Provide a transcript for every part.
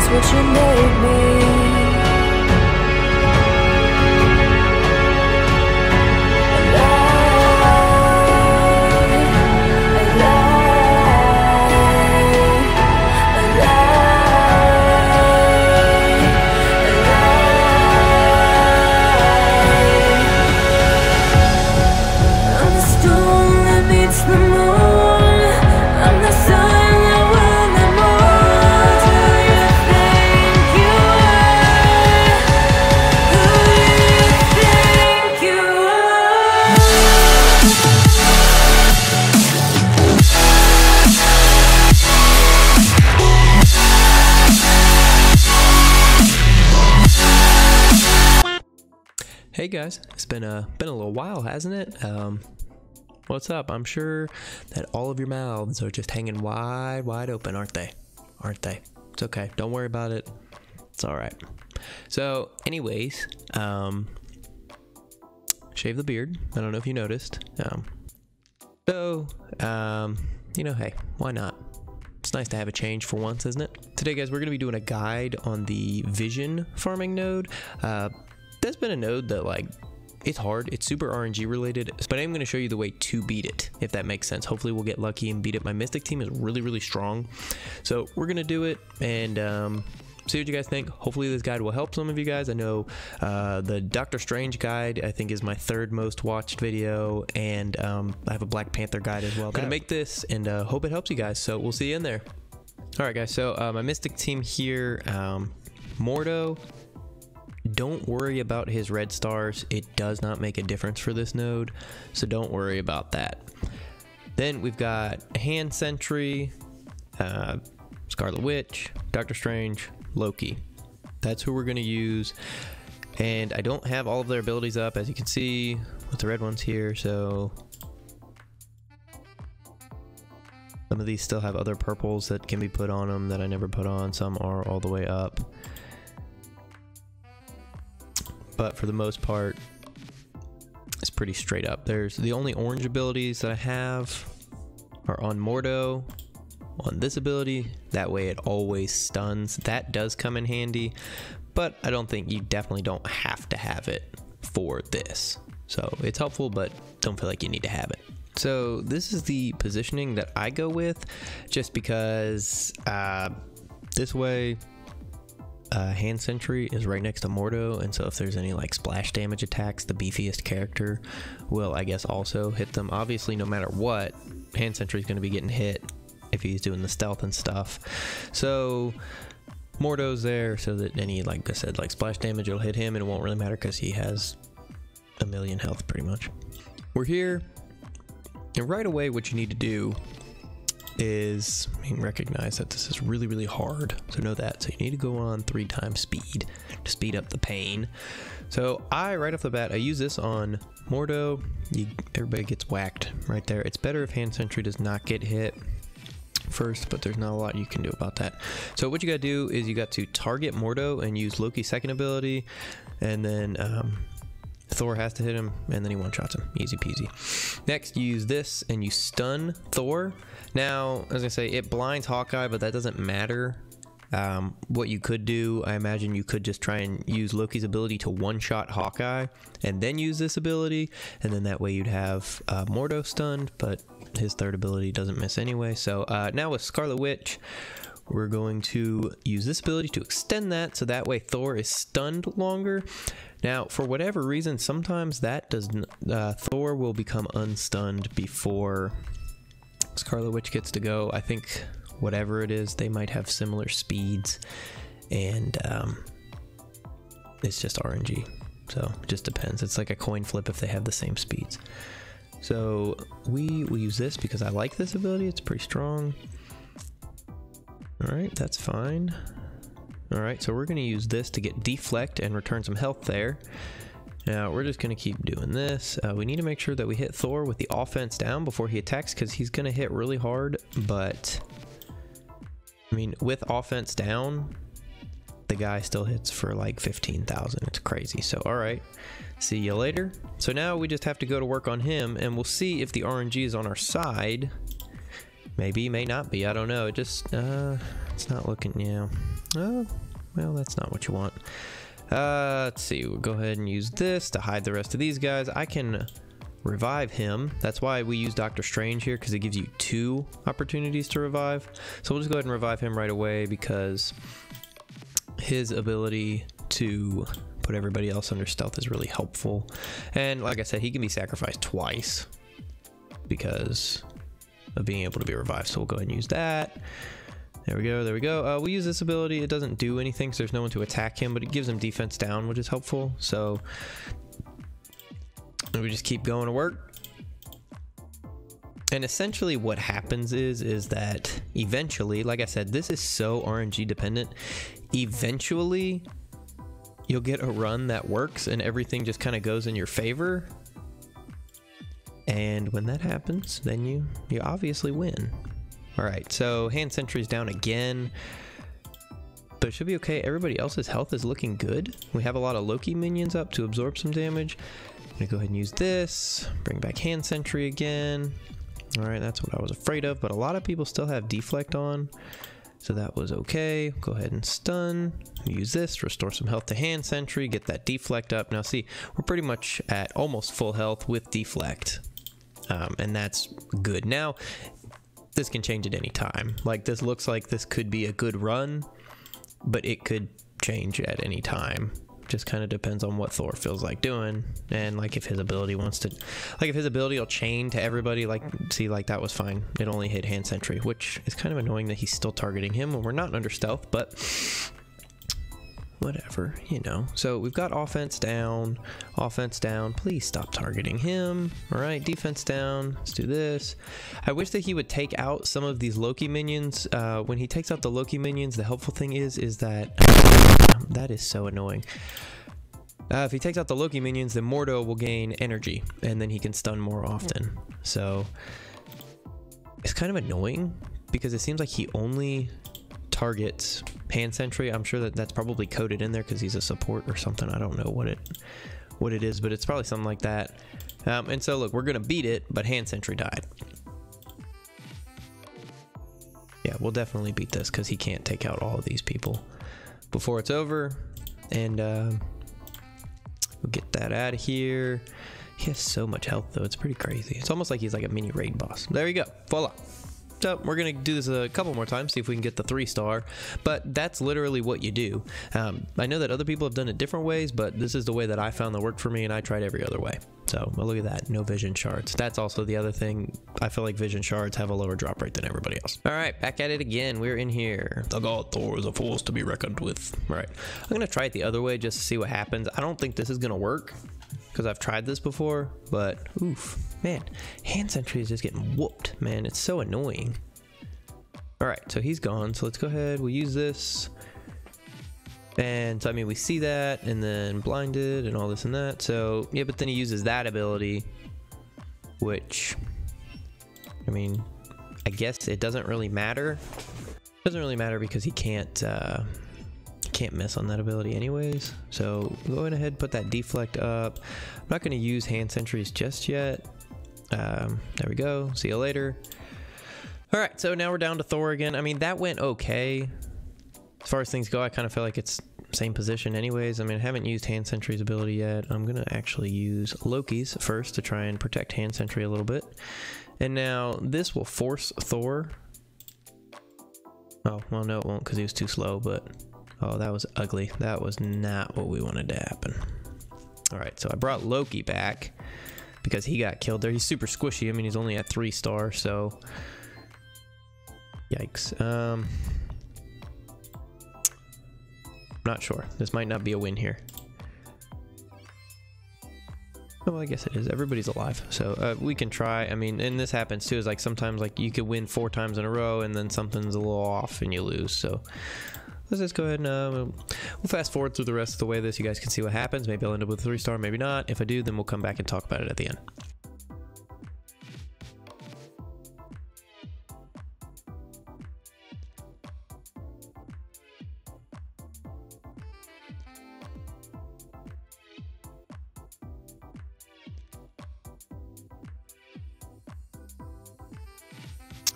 that's what you made me. Hey guys, it's been a little while, hasn't it? What's up? I'm sure that all of your mouths are just hanging wide open, aren't they? Aren't they? It's okay. Don't worry about it. It's all right. So, anyways, shave the beard. I don't know if you noticed. You know, hey, why not? It's nice to have a change for once, isn't it? Today, guys, we're going to be doing a guide on the vision farming node. That's been a node that, like, it's hard. It's super RNG related, but I'm going to show you the way to beat it, if that makes sense. Hopefully we'll get lucky and beat it. My Mystic team is really strong, so we're going to do it and see what you guys think. Hopefully this guide will help some of you guys. I know the Doctor Strange guide, I think, is my third most watched video, and I have a Black Panther guide as well. I'm going to make this and hope it helps you guys, so we'll see you in there. Alright guys, so my Mystic team here, Mordo. Don't worry about his red stars. It does not make a difference for this node, so don't worry about that. Then we've got Hand Sentry, Scarlet Witch, Doctor Strange, Loki. That's who we're going to use, and I don't have all of their abilities up, as you can see with the red ones here, so some of these still have other purples that can be put on them that I never put on. Some are all the way up. But for the most part, it's pretty straight up. There's the only orange abilities that I have are on Mordo, on this ability. That way it always stuns. That does come in handy, but I don't think you definitely don't have to have it for this. So it's helpful, but don't feel like you need to have it. So this is the positioning that I go with, just because this way Hand Sentry is right next to Mordo, and so if there's any like splash damage attacks, the beefiest character will, I guess, also hit them. Obviously, no matter what, Hand Sentry is going to be getting hit if he's doing the stealth and stuff. So Mordo's there so that any, like I said, like splash damage will hit him, and it won't really matter because he has a million health pretty much. We're here, and right away what you need to do is, recognize that this is really hard, so know that. So you need to go on 3 times speed to speed up the pain. So right off the bat, I use this on Mordo. Everybody gets whacked right there. It's better if Hand Sentry does not get hit first, but there's not a lot you can do about that. So what you gotta do is you got to target Mordo and use Loki's second ability, and then Thor has to hit him, and then he one-shots him. Easy peasy. Next, you use this, and you stun Thor. Now, as I say, it blinds Hawkeye, but that doesn't matter. What you could do, I imagine you could just try and use Loki's ability to one-shot Hawkeye, and then use this ability, and then that way you'd have Mordo stunned, but his third ability doesn't miss anyway. So now with Scarlet Witch, we're going to use this ability to extend that, so that way Thor is stunned longer. Now, for whatever reason, sometimes that Thor will become unstunned before Scarlet Witch gets to go. I think whatever it is, they might have similar speeds, and it's just RNG. So it just depends. It's like a coin flip if they have the same speeds. So we will use this because I like this ability. It's pretty strong. All right, that's fine. All right, so we're going to use this to get deflect and return some health there. Now we're just going to keep doing this. We need to make sure that we hit Thor with the offense down before he attacks, because he's going to hit really hard. But I mean, with offense down, the guy still hits for like 15,000. It's crazy. So all right, see you later. So now we just have to go to work on him, and we'll see if the RNG is on our side. Maybe, may not be, I don't know. It just it's not looking, yeah, Oh, well, that's not what you want. Let's see. We'll go ahead and use this to hide the rest of these guys. I can revive him. That's why we use Doctor Strange here, because it gives you 2 opportunities to revive. So we'll just go ahead and revive him right away, because his ability to put everybody else under stealth is really helpful. And like I said, he can be sacrificed twice because of being able to be revived. So we'll go ahead and use that. There we go, there we go. We'll use this ability. It doesn't do anything, so there's no one to attack him, but it gives him defense down, which is helpful. So we just keep going to work. And essentially what happens is that eventually, like I said, this is so RNG dependent. Eventually, you'll get a run that works and everything just kind of goes in your favor. And when that happens, then you obviously win. All right, so hand sentry's down again, but it should be okay. Everybody else's health is looking good. We have a lot of Loki minions up to absorb some damage. I'm gonna go ahead and use this, bring back hand sentry again. All right, that's what I was afraid of, but a lot of people still have deflect on, so that was okay. Go ahead and stun, use this, restore some health to hand sentry, get that deflect up. Now see, we're pretty much at almost full health with deflect, and that's good. Now, this can change at any time. Like, this looks like this could be a good run, but it could change at any time. Just kind of depends on what Thor feels like doing, and like if his ability wants to, like if his ability will chain to everybody. Like, see, like that was fine. It only hit hand sentry, which is kind of annoying that he's still targeting him when we're not under stealth, but whatever, you know. So we've got offense down, please stop targeting him. All right, defense down, let's do this. I wish that he would take out some of these Loki minions. When he takes out the Loki minions, the helpful thing is that that is so annoying. If he takes out the Loki minions, then Mordo will gain energy and then he can stun more often. So it's kind of annoying because it seems like he only targets hand sentry. I'm sure that that's probably coded in there because he's a support or something. I don't know what it is, but it's probably something like that. And so look, we're gonna beat it, but hand sentry died. Yeah, we'll definitely beat this because he can't take out all of these people before it's over. And we'll get that out of here. He has so much health though, it's pretty crazy. It's almost like he's like a mini raid boss. There you go, voila. So we're gonna do this a couple more times, see if we can get the 3-star, but that's literally what you do. I know that other people have done it different ways, but this is the way that I found that worked for me, and I tried every other way. So well, look at that, no vision shards. That's also the other thing. I feel like vision shards have a lower drop rate than everybody else. All right, back at it again. We're in here. The god Thor is a force to be reckoned with. All right, I'm gonna try it the other way just to see what happens. I don't think this is gonna work because I've tried this before, but oof, man, hand sentry is just getting whooped, man. It's so annoying. All right, so he's gone. So let's go ahead. We'll use this. And so, I mean, we see that and then blinded and all this and that. So yeah, but then he uses that ability, which, I mean, I guess it doesn't really matter. It doesn't really matter because he can't miss on that ability anyways. So go ahead and put that deflect up. I'm not going to use hand sentries just yet. There we go. See you later. All right, so now we're down to Thor again. I mean, that went okay. As far as things go, I kind of feel like it's same position anyways. I mean, I haven't used hand sentry's ability yet. I'm going to actually use Loki's first to try and protect hand sentry a little bit. And now this will force Thor. Oh, well, no, it won't because he was too slow, but oh, that was ugly. That was not what we wanted to happen. All right, so I brought Loki back because he got killed there. He's super squishy. I mean, he's only at 3-star, so yikes. Not sure. This might not be a win here. Oh, well, I guess it is. Everybody's alive, so we can try. I mean, and this happens too, is like sometimes like you could win 4 times in a row and then something's a little off and you lose. So let's just go ahead and we'll fast forward through the rest of the way this. You guys can see what happens. Maybe I'll end up with a 3-star, maybe not. If I do, then we'll come back and talk about it at the end.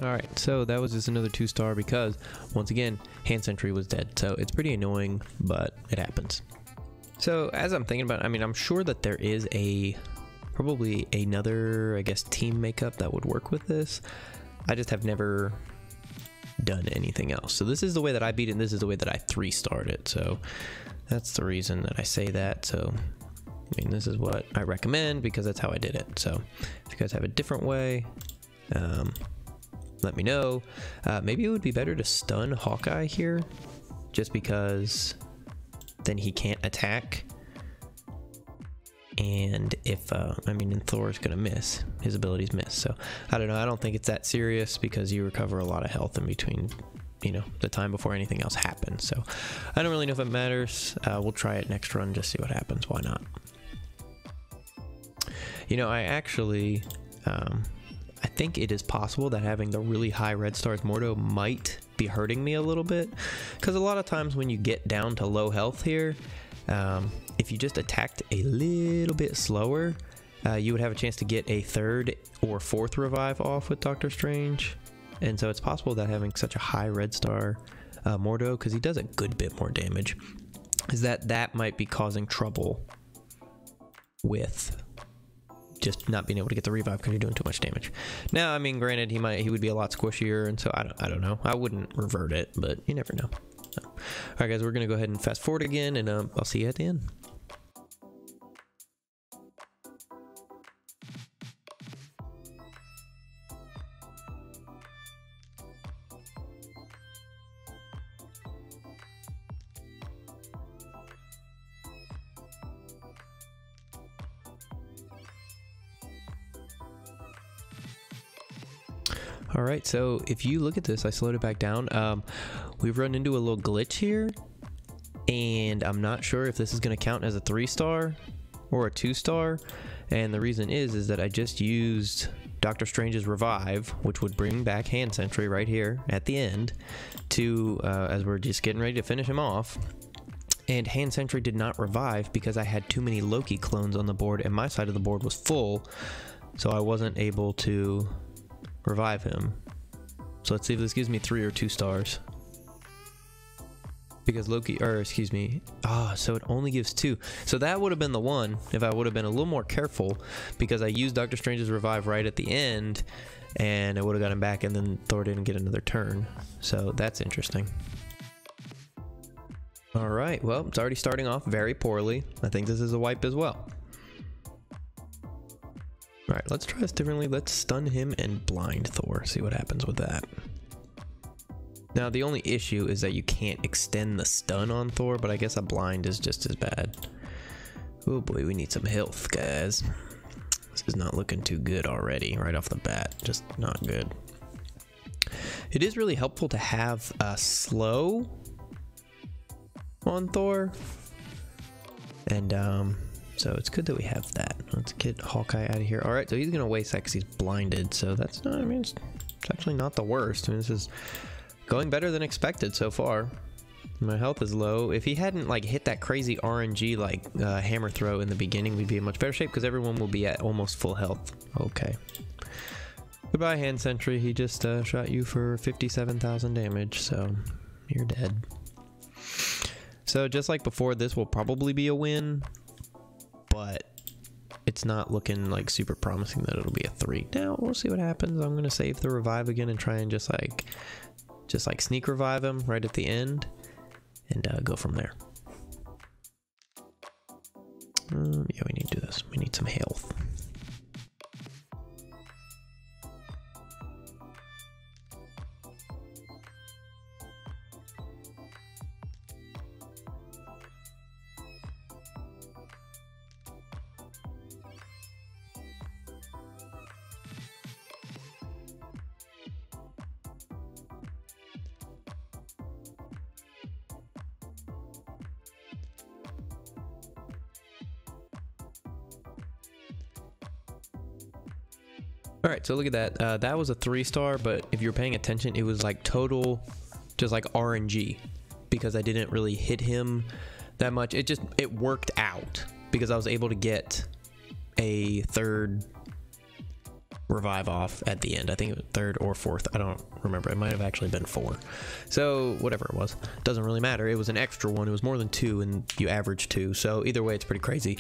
Alright, so that was just another 2-star because, once again, Hand Sentry was dead. So it's pretty annoying, but it happens. So as I'm thinking about it, I mean, I'm sure that there is probably another, I guess, team makeup that would work with this. I just have never done anything else. So this is the way that I beat it, and this is the way that I 3-starred it. So that's the reason that I say that. So, I mean, this is what I recommend because that's how I did it. So if you guys have a different way, let me know. Maybe it would be better to stun Hawkeye here, just because then he can't attack. And if, I mean, and Thor's gonna miss. His abilities miss. So, I don't know. I don't think it's that serious because you recover a lot of health in between, you know, the time before anything else happens. So, I don't really know if it matters. We'll try it next run, just see what happens. Why not? You know, I actually, I think it is possible that having the really high red stars Mordo might be hurting me a little bit. Because a lot of times when you get down to low health here, if you just attacked a little bit slower, you would have a chance to get a 3rd or 4th revive off with Doctor Strange. And so it's possible that having such a high red star Mordo, because he does a good bit more damage, is that might be causing trouble with just not being able to get the revive because you're doing too much damage. Now, I mean, granted, he would be a lot squishier, and so I don't know. I wouldn't revert it, but you never know. So, all right, guys, we're gonna go ahead and fast forward again, and I'll see you at the end. All right, so if you look at this, I slowed it back down. We've run into a little glitch here, and I'm not sure if this is going to count as a 3-star or a 2-star. And the reason is that I just used Doctor Strange's revive, which would bring back Hand Sentry right here at the end, to as we're just getting ready to finish him off. And Hand Sentry did not revive because I had too many Loki clones on the board, and my side of the board was full, so I wasn't able to revive him. So let's see if this gives me 3 or 2 stars. Because Loki, or excuse me, so it only gives 2. So that would have been the one if I would have been a little more careful, because I used Doctor Strange's revive right at the end, and I would have got him back, and then Thor didn't get another turn. So that's interesting. All right, well, it's already starting off very poorly. I think this is a wipe as well. All right, let's try this differently. Let's stun him and blind Thor. See what happens with that. Now, the only issue is that you can't extend the stun on Thor, but I guess a blind is just as bad. Oh boy, we need some health, guys. This is not looking too good already, right off the bat. Just not good. It is really helpful to have a slow on Thor. And, so it's good that we have that. Let's get Hawkeye out of here. All right, so he's gonna waste that because he's blinded. So that's not, I mean, it's actually not the worst. I mean, this is going better than expected so far. My health is low. If he hadn't like hit that crazy RNG like hammer throw in the beginning, we'd be in much better shape because everyone will be at almost full health. Okay. Goodbye, Hand Sentry. He just shot you for 57,000 damage, so you're dead. So just like before, this will probably be a win, but it's not looking like super promising that it'll be a 3. Now we'll see what happens. I'm gonna save the revive again and try and just like sneak revive him right at the end, and go from there. Yeah, we need to do this. We need some health. All right, so look at that. That was a 3-star, but if you're paying attention, it was like total, just like RNG, because I didn't really hit him that much. It worked out because I was able to get a 3rd revive off at the end. I think it was 3rd or 4th. I don't remember. It might have actually been 4. So whatever it was, doesn't really matter. It was an extra one. It was more than 2, and you average 2. So either way, it's pretty crazy.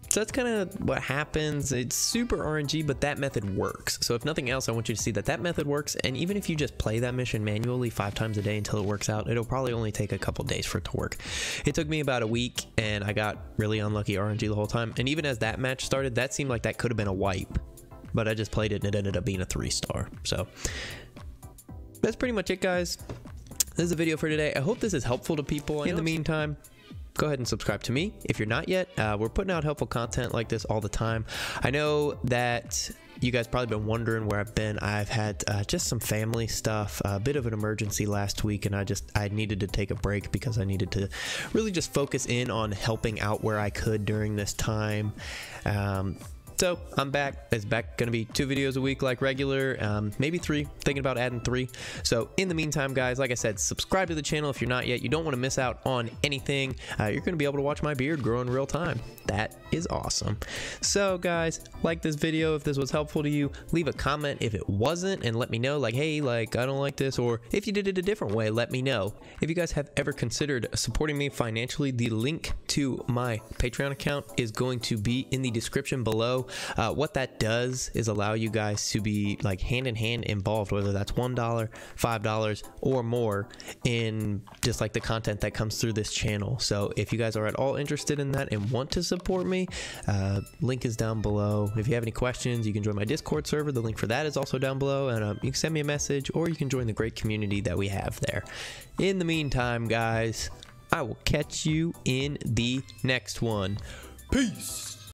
So that's kind of what happens. It's super RNG, but that method works. So if nothing else, I want you to see that that method works. And even if you just play that mission manually 5 times a day until it works out, it'll probably only take a couple days for it to work. It took me about a week, and I got really unlucky RNG the whole time. And even as that match started, that seemed like that could have been a wipe, but I just played it and it ended up being a 3-star. So that's pretty much it, guys. This is a video for today. I hope this is helpful to people. In the meantime, go ahead and subscribe to me if you're not yet. We're putting out helpful content like this all the time. I know that you guys probably been wondering where I've been. I've had just some family stuff, a bit of an emergency last week, and I needed to take a break because I needed to really just focus in on helping out where I could during this time. So I'm back. It's back going to be 2 videos a week like regular, maybe 3, thinking about adding 3. So in the meantime, guys, like I said, subscribe to the channel if you're not yet. You don't want to miss out on anything. You're going to be able to watch my beard grow in real time. That is awesome. So guys, like this video if this was helpful to you. Leave a comment if it wasn't and let me know, like, hey, like, I don't like this, or if you did it a different way, let me know. If you guys have ever considered supporting me financially, the link to my Patreon account is going to be in the description below. What that does is allow you guys to be like hand in hand involved, whether that's $1, $5, or more, in just like the content that comes through this channel. So if you guys are at all interested in that and want to support me, link is down below. If you have any questions, you can join my Discord server. The link for that is also down below, and you can send me a message, or you can join the great community that we have there. In the meantime, guys, I will catch you in the next one. Peace.